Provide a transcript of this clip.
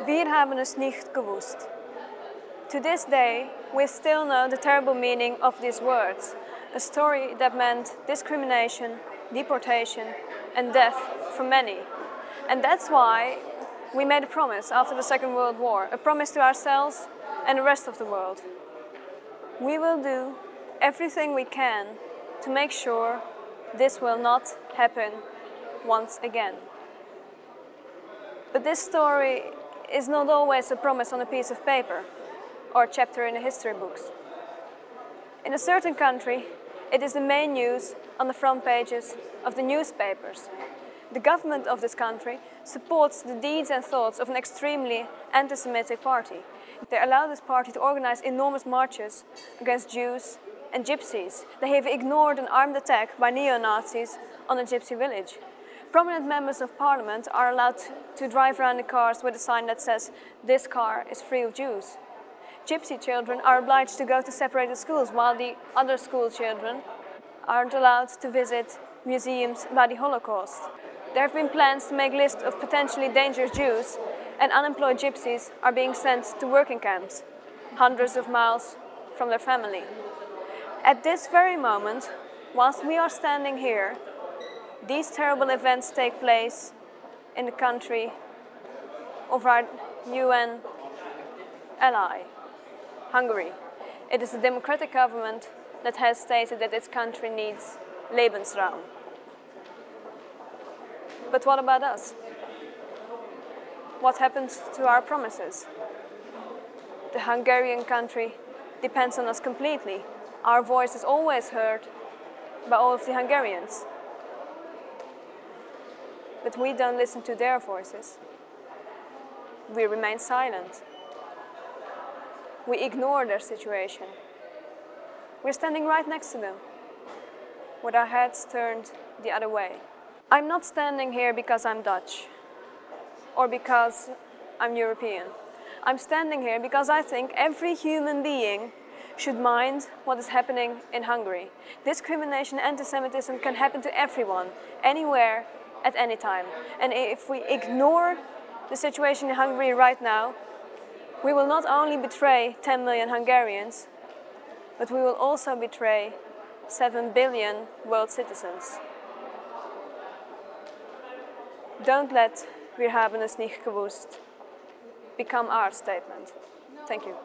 Wir haben es nicht gewusst. To this day, we still know the terrible meaning of these words, a story that meant discrimination, deportation, and death for many. And that's why we made a promise after the Second World War, a promise to ourselves and the rest of the world. We will do everything we can to make sure this will not happen once again. But this story is not always a promise on a piece of paper or a chapter in the history books. In a certain country, it is the main news on the front pages of the newspapers. The government of this country supports the deeds and thoughts of an extremely anti-Semitic party. They allow this party to organize enormous marches against Jews and gypsies. They have ignored an armed attack by neo-Nazis on a gypsy village. Prominent members of parliament are allowed to drive around in cars with a sign that says, "This car is free of Jews." Gypsy children are obliged to go to separated schools, while the other school children aren't allowed to visit museums about the Holocaust. There have been plans to make lists of potentially dangerous Jews, and unemployed gypsies are being sent to working camps, hundreds of miles from their family. At this very moment, whilst we are standing here, these terrible events take place in the country of our UN ally, Hungary. It is a democratic government that has stated that its country needs Lebensraum. But what about us? What happens to our promises? The Hungarian country depends on us completely. Our voice is always heard by all of the Hungarians. But we don't listen to their voices. We remain silent. We ignore their situation. We're standing right next to them, with our heads turned the other way. I'm not standing here because I'm Dutch, or because I'm European. I'm standing here because I think every human being should mind what is happening in Hungary. Discrimination and anti-Semitism can happen to everyone, anywhere, at any time. And if we ignore the situation in Hungary right now, we will not only betray 10 million Hungarians, but we will also betray 7 billion world citizens. Don't let "Wir haben es nicht gewusst" become our statement. Thank you.